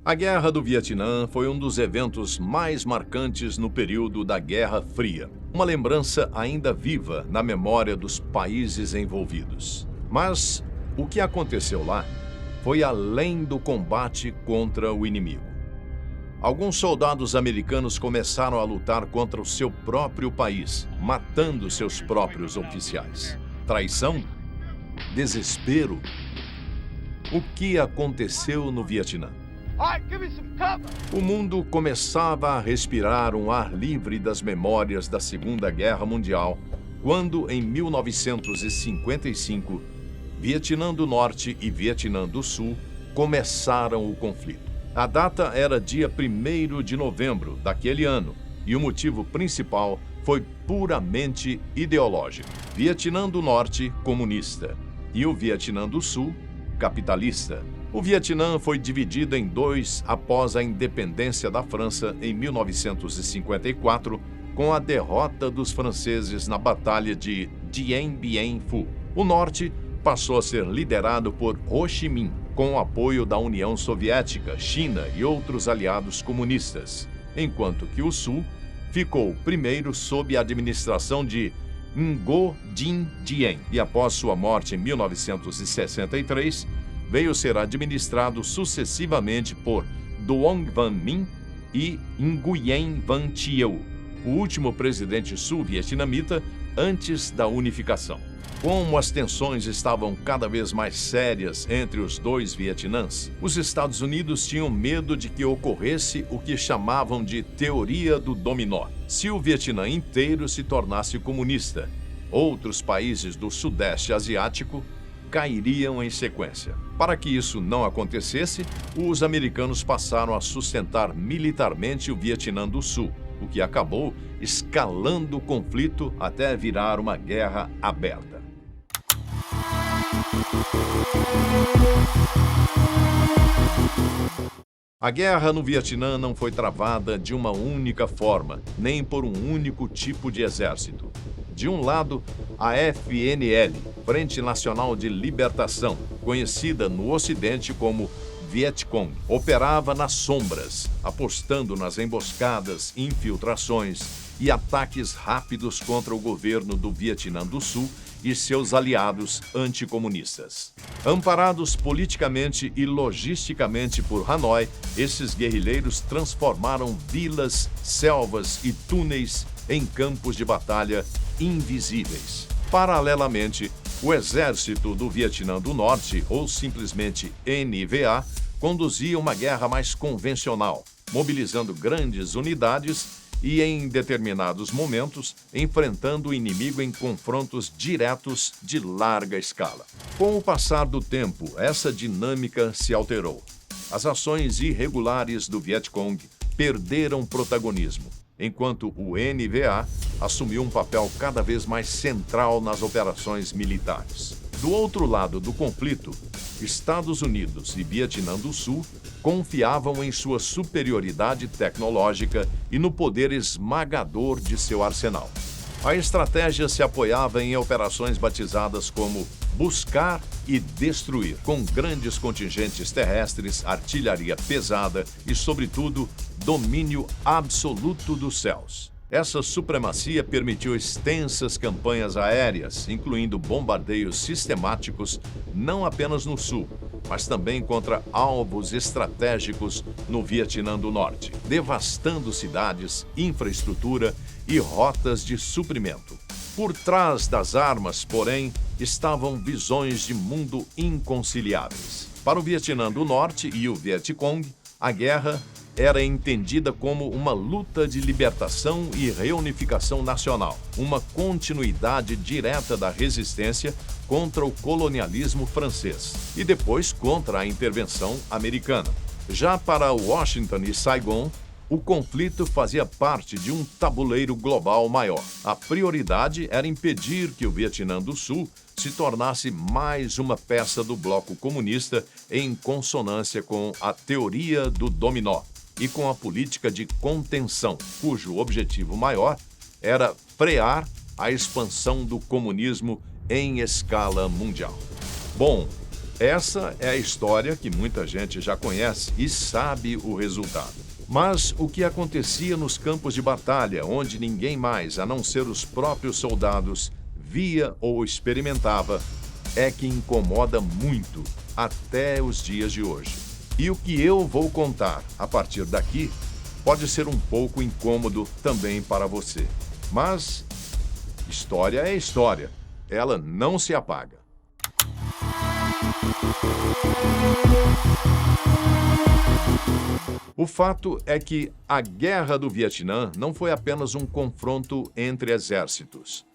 A Guerra do Vietnã foi um dos eventos mais marcantes no período da Guerra Fria, uma lembrança ainda viva na memória dos países envolvidos. Mas o que aconteceu lá foi além do combate contra o inimigo. Alguns soldados americanos começaram a lutar contra o seu próprio país, matando seus próprios oficiais. Traição? Desespero? O que aconteceu no Vietnã? O mundo começava a respirar um ar livre das memórias da Segunda Guerra Mundial, quando, em 1955, Vietnã do Norte e Vietnã do Sul começaram o conflito. A data era dia 1º de novembro daquele ano, e o motivo principal foi puramente ideológico. Vietnã do Norte, comunista, e o Vietnã do Sul, capitalista. O Vietnã foi dividido em dois após a independência da França em 1954, com a derrota dos franceses na Batalha de Dien Bien Phu. O Norte passou a ser liderado por Ho Chi Minh, com o apoio da União Soviética, China e outros aliados comunistas, enquanto que o Sul ficou primeiro sob a administração de Ngo Dinh Diem e, após sua morte em 1963, veio ser administrado sucessivamente por Duong Van Minh e Nguyen Van Thieu, o último presidente sul-vietnamita antes da unificação. Como as tensões estavam cada vez mais sérias entre os dois Vietnãs, os Estados Unidos tinham medo de que ocorresse o que chamavam de teoria do dominó. Se o Vietnã inteiro se tornasse comunista, outros países do Sudeste Asiático cairiam em sequência. Para que isso não acontecesse, os americanos passaram a sustentar militarmente o Vietnã do Sul, o que acabou escalando o conflito até virar uma guerra aberta. A guerra no Vietnã não foi travada de uma única forma, nem por um único tipo de exército. De um lado, a FNL, Frente Nacional de Libertação, conhecida no Ocidente como Vietcong, operava nas sombras, apostando nas emboscadas, infiltrações e ataques rápidos contra o governo do Vietnã do Sul e seus aliados anticomunistas. Amparados politicamente e logisticamente por Hanoi, esses guerrilheiros transformaram vilas, selvas e túneis em campos de batalha invisíveis. Paralelamente, o Exército do Vietnã do Norte, ou simplesmente NVA, conduzia uma guerra mais convencional, mobilizando grandes unidades e, em determinados momentos, enfrentando o inimigo em confrontos diretos de larga escala. Com o passar do tempo, essa dinâmica se alterou. As ações irregulares do Vietcong perderam protagonismo, enquanto o NVA assumiu um papel cada vez mais central nas operações militares. Do outro lado do conflito, Estados Unidos e Vietnã do Sul confiavam em sua superioridade tecnológica e no poder esmagador de seu arsenal. A estratégia se apoiava em operações batizadas como buscar e destruir, com grandes contingentes terrestres, artilharia pesada e, sobretudo, domínio absoluto dos céus. Essa supremacia permitiu extensas campanhas aéreas, incluindo bombardeios sistemáticos não apenas no sul, mas também contra alvos estratégicos no Vietnã do Norte, devastando cidades, infraestrutura e rotas de suprimento. Por trás das armas, porém, estavam visões de mundo inconciliáveis. Para o Vietnã do Norte e o Vietcong, a guerra era entendida como uma luta de libertação e reunificação nacional, uma continuidade direta da resistência contra o colonialismo francês e depois contra a intervenção americana. Já para Washington e Saigon, o conflito fazia parte de um tabuleiro global maior. A prioridade era impedir que o Vietnã do Sul se tornasse mais uma peça do bloco comunista em consonância com a teoria do dominó e com a política de contenção, cujo objetivo maior era frear a expansão do comunismo em escala mundial. Bom, essa é a história que muita gente já conhece e sabe o resultado. Mas o que acontecia nos campos de batalha, onde ninguém mais, a não ser os próprios soldados, via ou experimentava, é que incomoda muito até os dias de hoje. E o que eu vou contar a partir daqui pode ser um pouco incômodo também para você. Mas história é história, ela não se apaga. O fato é que a Guerra do Vietnã não foi apenas um confronto entre exércitos.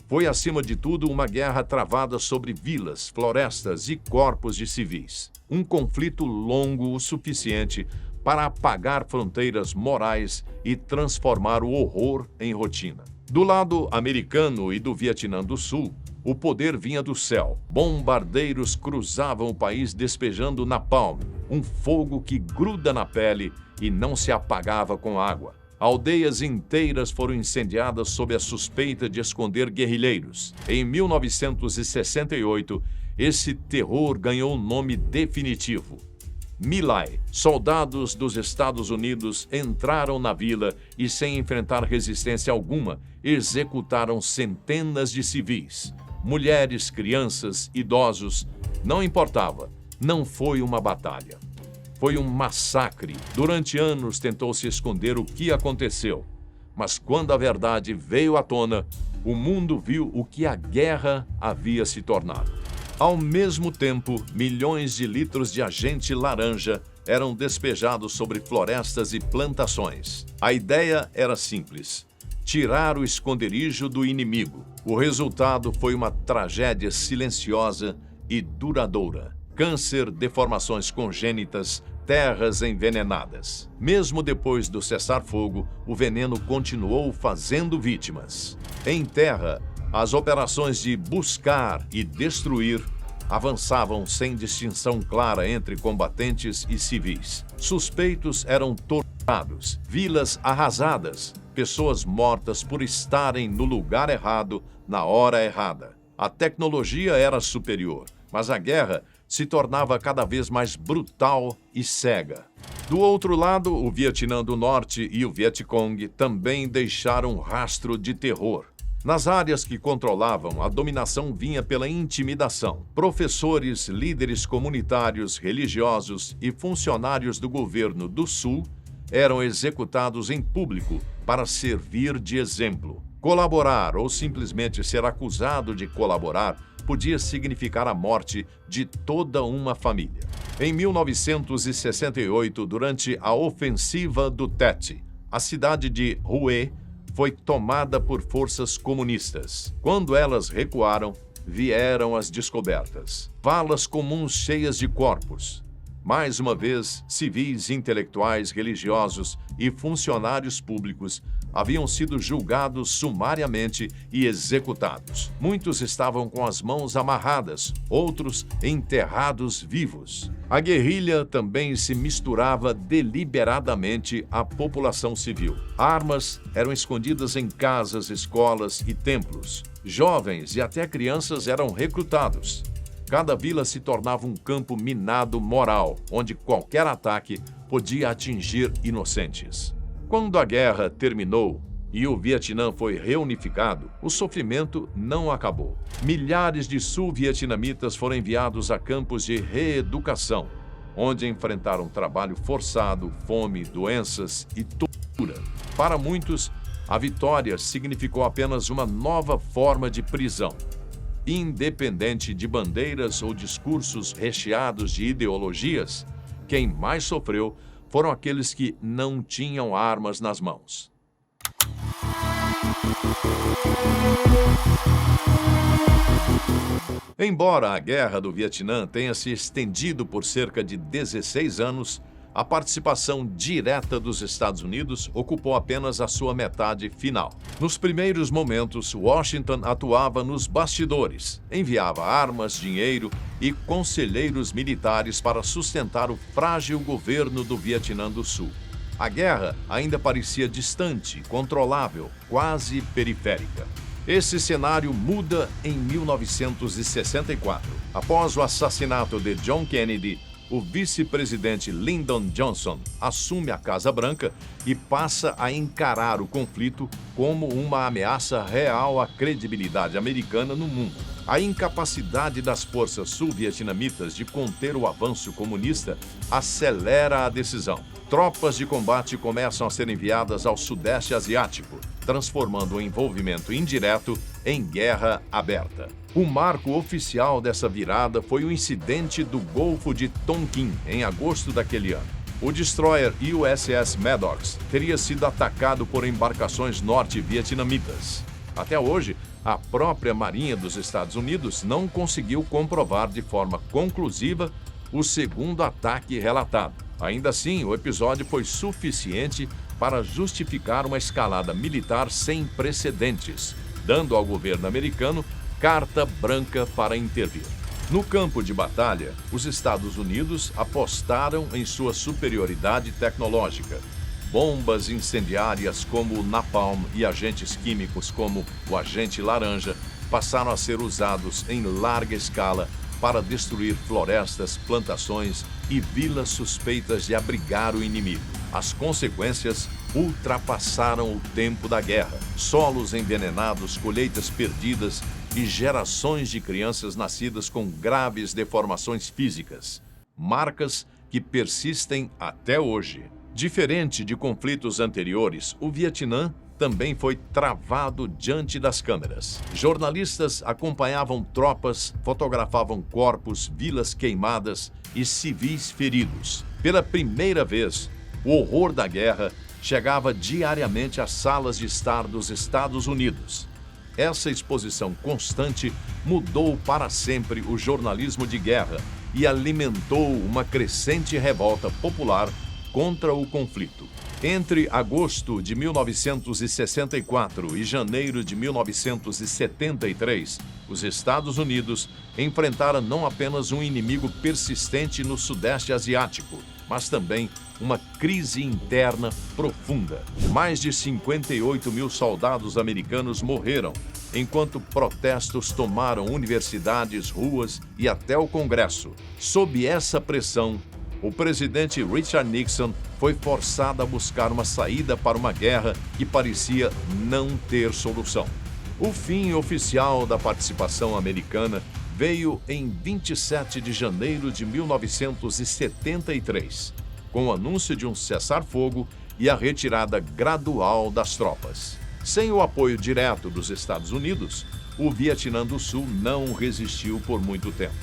Foi, acima de tudo, uma guerra travada sobre vilas, florestas e corpos de civis. Um conflito longo o suficiente para apagar fronteiras morais e transformar o horror em rotina. Do lado americano e do Vietnã do Sul, o poder vinha do céu. Bombardeiros cruzavam o país despejando napalm, um fogo que gruda na pele e não se apagava com água. Aldeias inteiras foram incendiadas sob a suspeita de esconder guerrilheiros. Em 1968, esse terror ganhou um nome definitivo: My Lai. Soldados dos Estados Unidos entraram na vila e, sem enfrentar resistência alguma, executaram centenas de civis. Mulheres, crianças, idosos, não importava, não foi uma batalha. Foi um massacre. Durante anos tentou-se esconder o que aconteceu. Mas quando a verdade veio à tona, o mundo viu o que a guerra havia se tornado. Ao mesmo tempo, milhões de litros de agente laranja eram despejados sobre florestas e plantações. A ideia era simples: tirar o esconderijo do inimigo. O resultado foi uma tragédia silenciosa e duradoura. Câncer, deformações congênitas, terras envenenadas. Mesmo depois do cessar-fogo, o veneno continuou fazendo vítimas. Em terra, as operações de buscar e destruir avançavam sem distinção clara entre combatentes e civis. Suspeitos eram torturados, vilas arrasadas, pessoas mortas por estarem no lugar errado, na hora errada. A tecnologia era superior, mas a guerra se tornava cada vez mais brutal e cega. Do outro lado, o Vietnã do Norte e o Vietcong também deixaram um rastro de terror. Nas áreas que controlavam, a dominação vinha pela intimidação. Professores, líderes comunitários, religiosos e funcionários do governo do Sul eram executados em público para servir de exemplo. Colaborar ou simplesmente ser acusado de colaborar podia significar a morte de toda uma família. Em 1968, durante a ofensiva do Tet, a cidade de Hue foi tomada por forças comunistas. Quando elas recuaram, vieram as descobertas. Valas comuns cheias de corpos. Mais uma vez, civis, intelectuais, religiosos e funcionários públicos haviam sido julgados sumariamente e executados. Muitos estavam com as mãos amarradas, outros enterrados vivos. A guerrilha também se misturava deliberadamente à população civil. Armas eram escondidas em casas, escolas e templos. Jovens e até crianças eram recrutados. Cada vila se tornava um campo minado moral, onde qualquer ataque podia atingir inocentes. Quando a guerra terminou e o Vietnã foi reunificado, o sofrimento não acabou. Milhares de sul-vietnamitas foram enviados a campos de reeducação, onde enfrentaram trabalho forçado, fome, doenças e tortura. Para muitos, a vitória significou apenas uma nova forma de prisão. Independente de bandeiras ou discursos recheados de ideologias, quem mais sofreu foram aqueles que não tinham armas nas mãos. Embora a Guerra do Vietnã tenha se estendido por cerca de 16 anos, a participação direta dos Estados Unidos ocupou apenas a sua metade final. Nos primeiros momentos, Washington atuava nos bastidores, enviava armas, dinheiro e conselheiros militares para sustentar o frágil governo do Vietnã do Sul. A guerra ainda parecia distante, controlável, quase periférica. Esse cenário muda em 1964. Após o assassinato de John Kennedy, o vice-presidente Lyndon Johnson assume a Casa Branca e passa a encarar o conflito como uma ameaça real à credibilidade americana no mundo. A incapacidade das forças sul-vietnamitas de conter o avanço comunista acelera a decisão. Tropas de combate começam a ser enviadas ao Sudeste Asiático, transformando o envolvimento indireto em guerra aberta. O marco oficial dessa virada foi o incidente do Golfo de Tonkin, em agosto daquele ano. O destroyer USS Maddox teria sido atacado por embarcações norte-vietnamitas. Até hoje, a própria Marinha dos Estados Unidos não conseguiu comprovar de forma conclusiva o segundo ataque relatado. Ainda assim, o episódio foi suficiente para justificar uma escalada militar sem precedentes, dando ao governo americano carta branca para intervir. No campo de batalha, os Estados Unidos apostaram em sua superioridade tecnológica. Bombas incendiárias como o napalm e agentes químicos como o agente laranja passaram a ser usados em larga escala para destruir florestas, plantações e vilas suspeitas de abrigar o inimigo. As consequências ultrapassaram o tempo da guerra. Solos envenenados, colheitas perdidas e gerações de crianças nascidas com graves deformações físicas. Marcas que persistem até hoje. Diferente de conflitos anteriores, o Vietnã também foi travado diante das câmeras. Jornalistas acompanhavam tropas, fotografavam corpos, vilas queimadas e civis feridos. Pela primeira vez, o horror da guerra chegava diariamente às salas de estar dos Estados Unidos. Essa exposição constante mudou para sempre o jornalismo de guerra e alimentou uma crescente revolta popular contra o conflito. Entre agosto de 1964 e janeiro de 1973, os Estados Unidos enfrentaram não apenas um inimigo persistente no Sudeste Asiático, mas também uma crise interna profunda. Mais de 58 mil soldados americanos morreram, enquanto protestos tomaram universidades, ruas e até o Congresso. Sob essa pressão, o presidente Richard Nixon foi forçado a buscar uma saída para uma guerra que parecia não ter solução. O fim oficial da participação americana veio em 27 de janeiro de 1973, com o anúncio de um cessar-fogo e a retirada gradual das tropas. Sem o apoio direto dos Estados Unidos, o Vietnã do Sul não resistiu por muito tempo.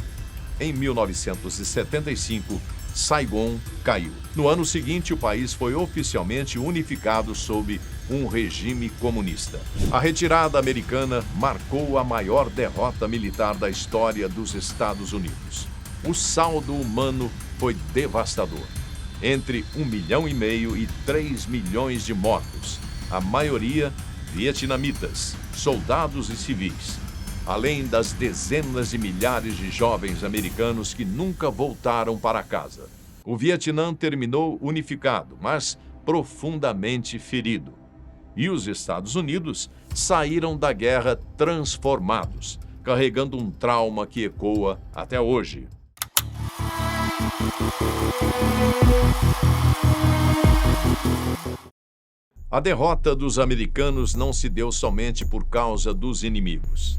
Em 1975, Saigon caiu. No ano seguinte, o país foi oficialmente unificado sob um regime comunista. A retirada americana marcou a maior derrota militar da história dos Estados Unidos. O saldo humano foi devastador. Entre 1,5 milhão e 3 milhões de mortos, a maioria vietnamitas, soldados e civis, além das dezenas de milhares de jovens americanos que nunca voltaram para casa. O Vietnã terminou unificado, mas profundamente ferido. E os Estados Unidos saíram da guerra transformados, carregando um trauma que ecoa até hoje. A derrota dos americanos não se deu somente por causa dos inimigos.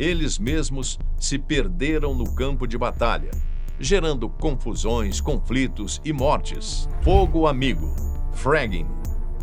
Eles mesmos se perderam no campo de batalha, gerando confusões, conflitos e mortes. Fogo amigo, fragging,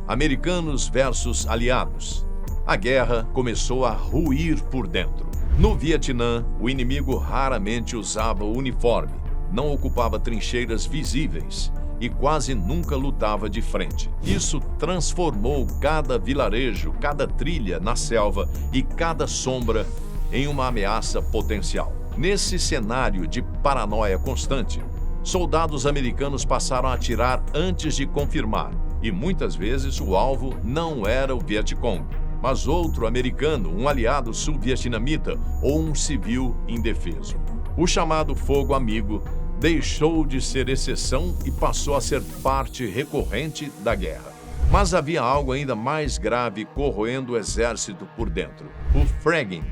americanos versus aliados. A guerra começou a ruir por dentro. No Vietnã, o inimigo raramente usava o uniforme, não ocupava trincheiras visíveis e quase nunca lutava de frente. Isso transformou cada vilarejo, cada trilha na selva e cada sombra em uma ameaça potencial. Nesse cenário de paranoia constante, soldados americanos passaram a atirar antes de confirmar, e muitas vezes o alvo não era o Vietcong, mas outro americano, um aliado sul-vietnamita ou um civil indefeso. O chamado fogo amigo deixou de ser exceção e passou a ser parte recorrente da guerra. Mas havia algo ainda mais grave corroendo o exército por dentro: o fragging.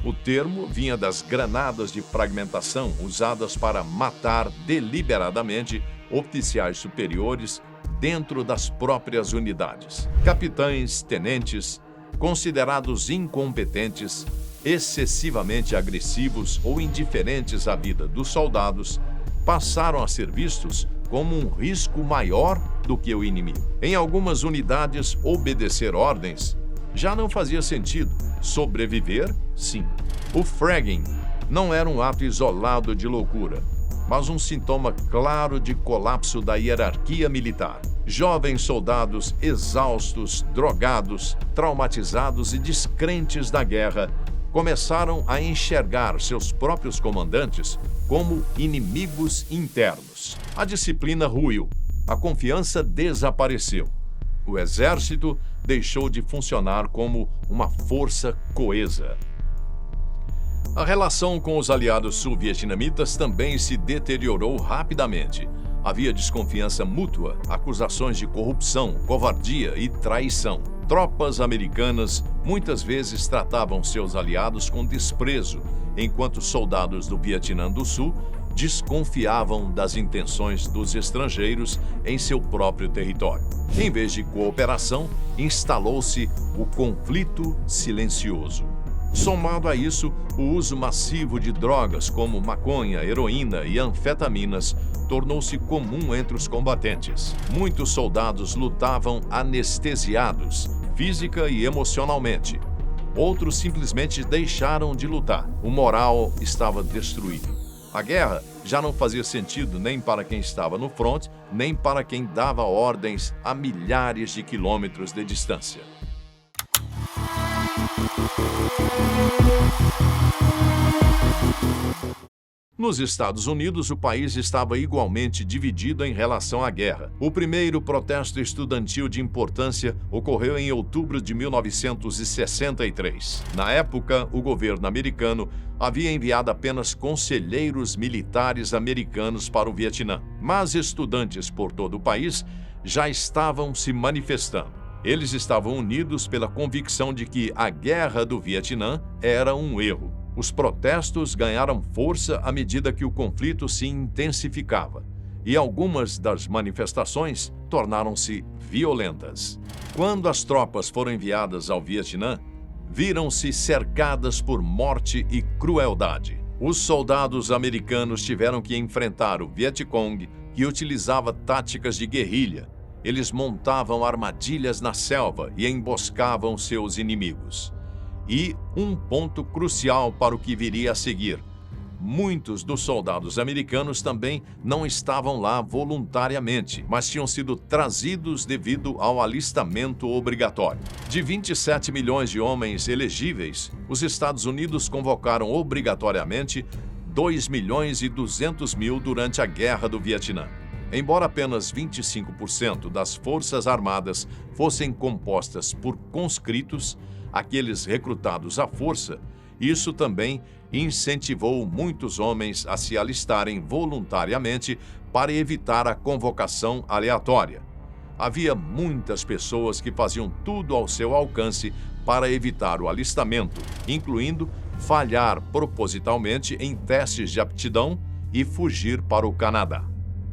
O termo vinha das granadas de fragmentação usadas para matar deliberadamente oficiais superiores dentro das próprias unidades. Capitães, tenentes, considerados incompetentes, excessivamente agressivos ou indiferentes à vida dos soldados, passaram a ser vistos como um risco maior do que o inimigo. Em algumas unidades, obedecer ordens já não fazia sentido. Sobreviver, sim. O fragging não era um ato isolado de loucura, mas um sintoma claro de colapso da hierarquia militar. Jovens soldados exaustos, drogados, traumatizados e descrentes da guerra começaram a enxergar seus próprios comandantes como inimigos internos. A disciplina ruiu, a confiança desapareceu. O exército deixou de funcionar como uma força coesa. A relação com os aliados sul-vietnamitas também se deteriorou rapidamente. Havia desconfiança mútua, acusações de corrupção, covardia e traição. Tropas americanas muitas vezes tratavam seus aliados com desprezo, enquanto soldados do Vietnã do Sul desconfiavam das intenções dos estrangeiros em seu próprio território. Em vez de cooperação, instalou-se o conflito silencioso. Somado a isso, o uso massivo de drogas como maconha, heroína e anfetaminas tornou-se comum entre os combatentes. Muitos soldados lutavam anestesiados, física e emocionalmente. Outros simplesmente deixaram de lutar. O moral estava destruído. A guerra já não fazia sentido nem para quem estava no fronte, nem para quem dava ordens a milhares de quilômetros de distância. Nos Estados Unidos, o país estava igualmente dividido em relação à guerra. O primeiro protesto estudantil de importância ocorreu em outubro de 1963. Na época, o governo americano havia enviado apenas conselheiros militares americanos para o Vietnã, mas estudantes por todo o país já estavam se manifestando. Eles estavam unidos pela convicção de que a guerra do Vietnã era um erro. Os protestos ganharam força à medida que o conflito se intensificava, e algumas das manifestações tornaram-se violentas. Quando as tropas foram enviadas ao Vietnã, viram-se cercadas por morte e crueldade. Os soldados americanos tiveram que enfrentar o Vietcong, que utilizava táticas de guerrilha. Eles montavam armadilhas na selva e emboscavam seus inimigos. E um ponto crucial para o que viria a seguir: muitos dos soldados americanos também não estavam lá voluntariamente, mas tinham sido trazidos devido ao alistamento obrigatório. De 27 milhões de homens elegíveis, os Estados Unidos convocaram obrigatoriamente 2 milhões e 200 mil durante a Guerra do Vietnã. Embora apenas 25% das Forças Armadas fossem compostas por conscritos, aqueles recrutados à força, isso também incentivou muitos homens a se alistarem voluntariamente para evitar a convocação aleatória. Havia muitas pessoas que faziam tudo ao seu alcance para evitar o alistamento, incluindo falhar propositalmente em testes de aptidão e fugir para o Canadá.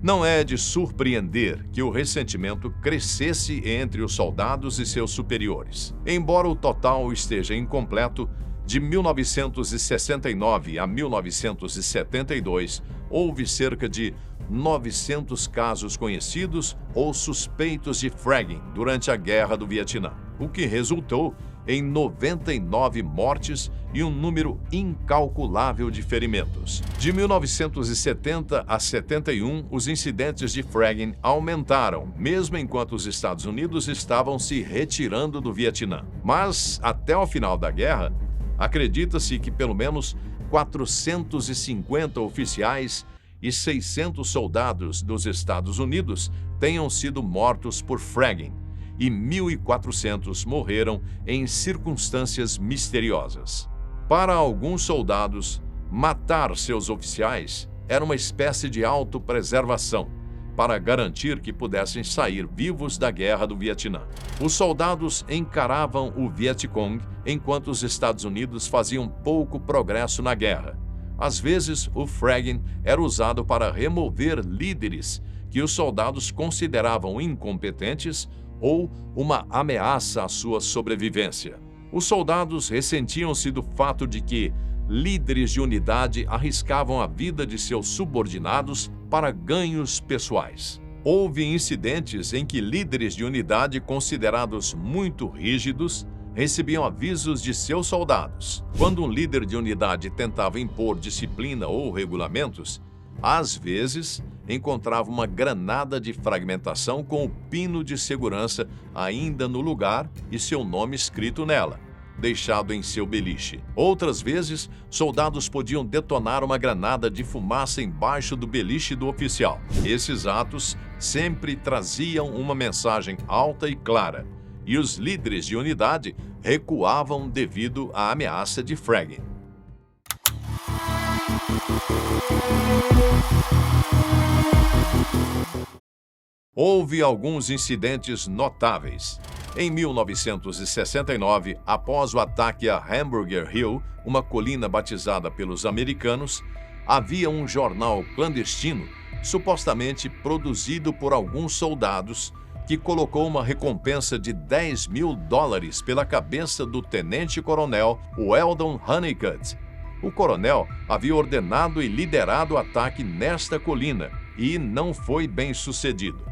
Não é de surpreender que o ressentimento crescesse entre os soldados e seus superiores. Embora o total esteja incompleto, de 1969 a 1972, houve cerca de 900 casos conhecidos ou suspeitos de fragging durante a Guerra do Vietnã, o que resultou em 99 mortes e um número incalculável de ferimentos. De 1970 a 71, os incidentes de fragging aumentaram, mesmo enquanto os Estados Unidos estavam se retirando do Vietnã. Mas, até o final da guerra, acredita-se que pelo menos 450 oficiais e 600 soldados dos Estados Unidos tenham sido mortos por fragging, e 1.400 morreram em circunstâncias misteriosas. Para alguns soldados, matar seus oficiais era uma espécie de autopreservação, para garantir que pudessem sair vivos da Guerra do Vietnã. Os soldados encaravam o Vietcong enquanto os Estados Unidos faziam pouco progresso na guerra. Às vezes, o fragging era usado para remover líderes que os soldados consideravam incompetentes ou uma ameaça à sua sobrevivência. Os soldados ressentiam-se do fato de que líderes de unidade arriscavam a vida de seus subordinados para ganhos pessoais. Houve incidentes em que líderes de unidade considerados muito rígidos recebiam avisos de seus soldados. Quando um líder de unidade tentava impor disciplina ou regulamentos, às vezes encontrava uma granada de fragmentação com o pino de segurança ainda no lugar e seu nome escrito nela, deixado em seu beliche. Outras vezes, soldados podiam detonar uma granada de fumaça embaixo do beliche do oficial. Esses atos sempre traziam uma mensagem alta e clara, e os líderes de unidade recuavam devido à ameaça de fragging. Houve alguns incidentes notáveis. Em 1969, após o ataque a Hamburger Hill, uma colina batizada pelos americanos, havia um jornal clandestino, supostamente produzido por alguns soldados, que colocou uma recompensa de $10.000 pela cabeça do tenente-coronel Weldon Honeycutt. O coronel havia ordenado e liderado o ataque nesta colina e não foi bem sucedido.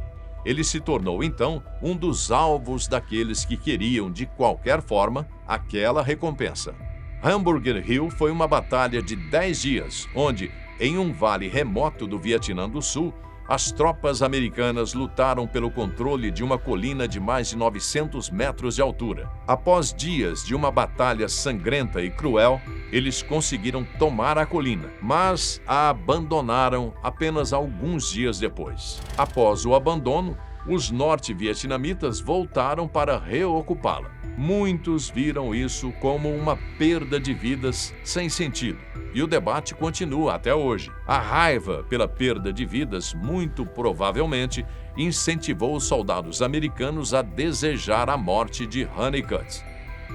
Ele se tornou, então, um dos alvos daqueles que queriam, de qualquer forma, aquela recompensa. Hamburger Hill foi uma batalha de 10 dias, onde, em um vale remoto do Vietnã do Sul, as tropas americanas lutaram pelo controle de uma colina de mais de 900 metros de altura. Após dias de uma batalha sangrenta e cruel, eles conseguiram tomar a colina, mas a abandonaram apenas alguns dias depois. Após o abandono, os norte-vietnamitas voltaram para reocupá-la. Muitos viram isso como uma perda de vidas sem sentido. E o debate continua até hoje. A raiva pela perda de vidas, muito provavelmente, incentivou os soldados americanos a desejar a morte de Honeycutt.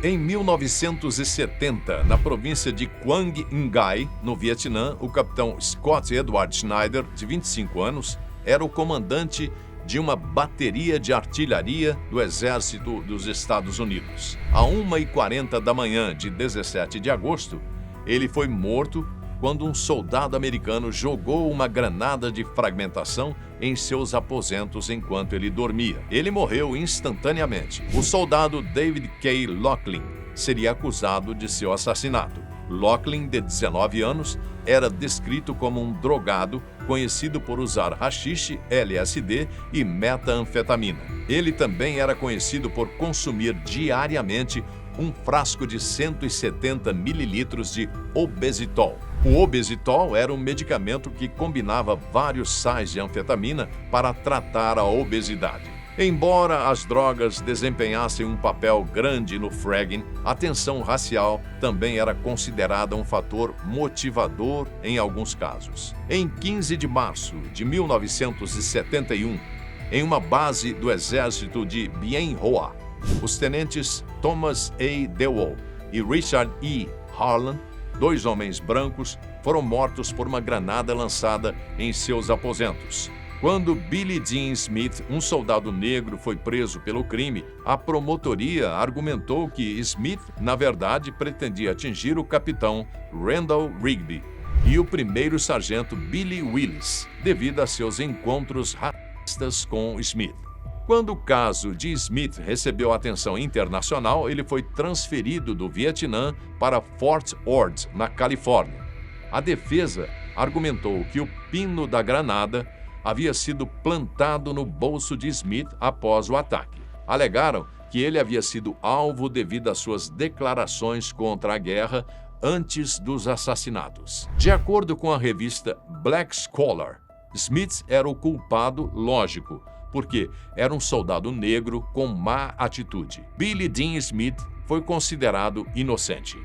Em 1970, na província de Quang Ngai, no Vietnã, o capitão Scott Edward Schneider, de 25 anos, era o comandante de uma bateria de artilharia do Exército dos Estados Unidos. À 1h40 da manhã de 17 de agosto, ele foi morto quando um soldado americano jogou uma granada de fragmentação em seus aposentos enquanto ele dormia. Ele morreu instantaneamente. O soldado David K. Laughlin seria acusado de seu assassinato. Laughlin, de 19 anos, era descrito como um drogado conhecido por usar haxixe, LSD e metanfetamina. Ele também era conhecido por consumir diariamente um frasco de 170 mililitros de obesitol. O obesitol era um medicamento que combinava vários sais de anfetamina para tratar a obesidade. Embora as drogas desempenhassem um papel grande no fragging, a tensão racial também era considerada um fator motivador em alguns casos. Em 15 de março de 1971, em uma base do exército de Bien Hoa, os tenentes Thomas A. Dewey e Richard E. Harlan, dois homens brancos, foram mortos por uma granada lançada em seus aposentos. Quando Billy Dean Smith, um soldado negro, foi preso pelo crime, a promotoria argumentou que Smith, na verdade, pretendia atingir o capitão Randall Rigby e o primeiro sargento Billy Willis, devido a seus encontros racistas com Smith. Quando o caso de Smith recebeu atenção internacional, ele foi transferido do Vietnã para Fort Ord, na Califórnia. A defesa argumentou que o pino da granada havia sido plantado no bolso de Smith após o ataque. Alegaram que ele havia sido alvo devido às suas declarações contra a guerra antes dos assassinatos. De acordo com a revista Black Scholar, Smith era o culpado lógico, porque era um soldado negro com má atitude. Billy Dean Smith foi considerado inocente.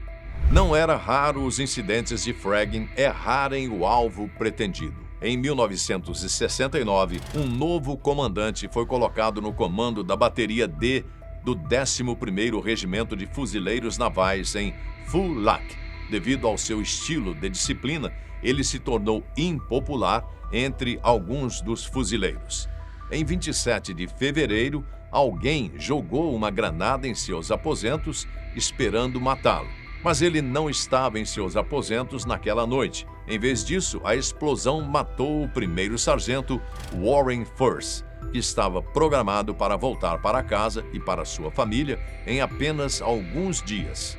Não era raro os incidentes de fragging errarem o alvo pretendido. Em 1969, um novo comandante foi colocado no comando da bateria D do 11º Regimento de Fuzileiros Navais em Phu Lac. Devido ao seu estilo de disciplina, ele se tornou impopular entre alguns dos fuzileiros. Em 27 de fevereiro, alguém jogou uma granada em seus aposentos, esperando matá-lo. Mas ele não estava em seus aposentos naquela noite. Em vez disso, a explosão matou o primeiro sargento Warren Firth, que estava programado para voltar para casa e para sua família em apenas alguns dias.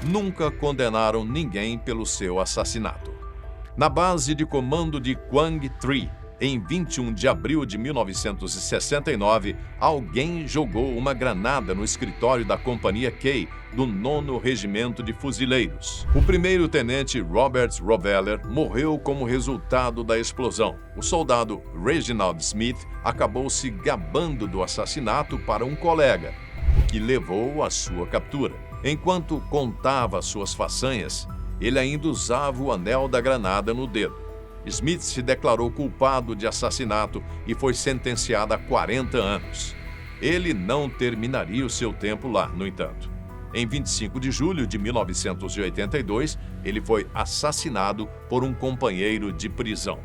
Nunca condenaram ninguém pelo seu assassinato. Na base de comando de Quang Tri, em 21 de abril de 1969, alguém jogou uma granada no escritório da Companhia K do 9º Regimento de Fuzileiros. O primeiro-tenente Robert Roveller morreu como resultado da explosão. O soldado Reginald Smith acabou se gabando do assassinato para um colega, o que levou à sua captura. Enquanto contava suas façanhas, ele ainda usava o anel da granada no dedo. Smith se declarou culpado de assassinato e foi sentenciado a 40 anos. Ele não terminaria o seu tempo lá, no entanto. Em 25 de julho de 1982, ele foi assassinado por um companheiro de prisão.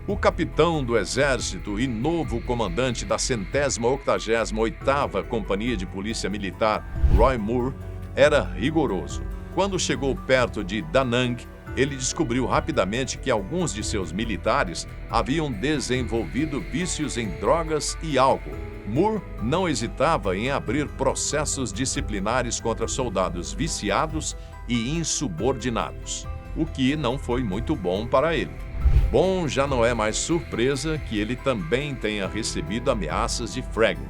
O capitão do Exército e novo comandante da 188ª Companhia de Polícia Militar, Roy Moore, era rigoroso. Quando chegou perto de Da Nang, ele descobriu rapidamente que alguns de seus militares haviam desenvolvido vícios em drogas e álcool. Moore não hesitava em abrir processos disciplinares contra soldados viciados e insubordinados, o que não foi muito bom para ele. Bom, já não é mais surpresa que ele também tenha recebido ameaças de fragging.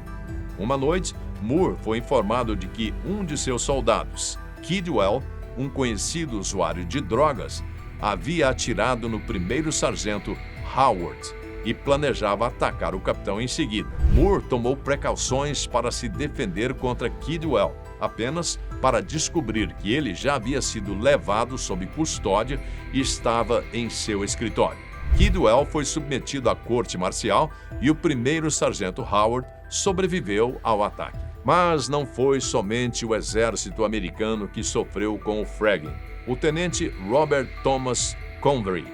Uma noite, Moore foi informado de que um de seus soldados, Kidwell, um conhecido usuário de drogas, havia atirado no primeiro sargento Howard e planejava atacar o capitão em seguida. Moore tomou precauções para se defender contra Kidwell, apenas para descobrir que ele já havia sido levado sob custódia e estava em seu escritório. Kidwell foi submetido à corte marcial e o primeiro sargento Howard sobreviveu ao ataque. Mas não foi somente o exército americano que sofreu com o fragging. O tenente Robert Thomas Convery,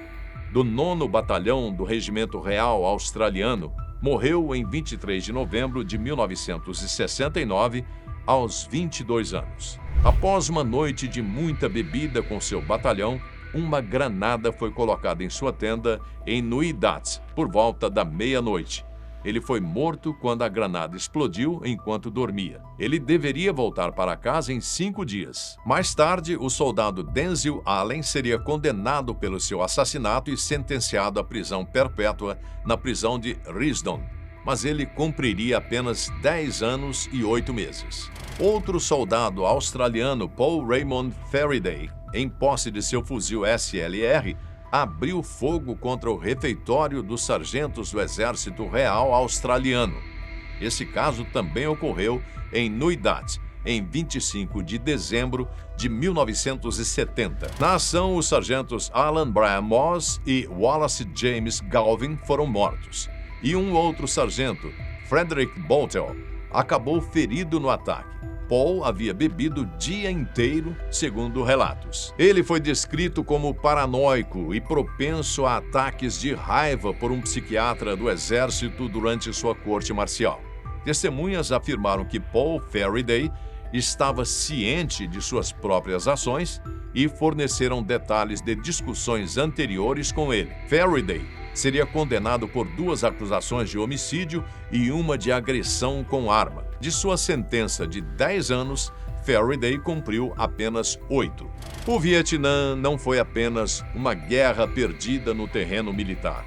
do 9º Batalhão do Regimento Real Australiano, morreu em 23 de novembro de 1969, aos 22 anos. Após uma noite de muita bebida com seu batalhão, uma granada foi colocada em sua tenda em Nui Dat, por volta da meia-noite. Ele foi morto quando a granada explodiu enquanto dormia. Ele deveria voltar para casa em 5 dias. Mais tarde, o soldado Denzil Allen seria condenado pelo seu assassinato e sentenciado à prisão perpétua na prisão de Risdon, mas ele cumpriria apenas 10 anos e 8 meses. Outro soldado australiano, Paul Raymond Faraday, em posse de seu fuzil SLR, abriu fogo contra o refeitório dos sargentos do Exército Real Australiano. Esse caso também ocorreu em Nui Dat, em 25 de dezembro de 1970. Na ação, os sargentos Alan Brian Moss e Wallace James Galvin foram mortos, e um outro sargento, Frederick Boltel, acabou ferido no ataque. Paul havia bebido o dia inteiro, segundo relatos. Ele foi descrito como paranoico e propenso a ataques de raiva por um psiquiatra do exército durante sua corte marcial. Testemunhas afirmaram que Paul Faraday estava ciente de suas próprias ações e forneceram detalhes de discussões anteriores com ele. Faraday seria condenado por 2 acusações de homicídio e uma de agressão com arma. De sua sentença de 10 anos, Faraday cumpriu apenas 8. O Vietnã não foi apenas uma guerra perdida no terreno militar.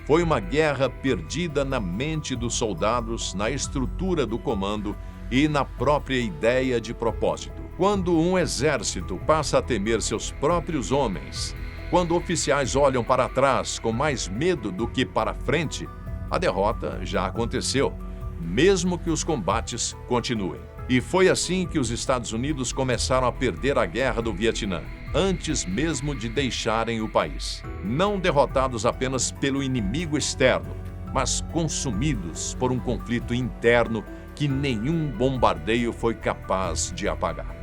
Foi uma guerra perdida na mente dos soldados, na estrutura do comando e na própria ideia de propósito. Quando um exército passa a temer seus próprios homens, quando oficiais olham para trás com mais medo do que para frente, a derrota já aconteceu, mesmo que os combates continuem. E foi assim que os Estados Unidos começaram a perder a Guerra do Vietnã. antes mesmo de deixarem o país. Não derrotados apenas pelo inimigo externo, mas consumidos por um conflito interno que nenhum bombardeio foi capaz de apagar.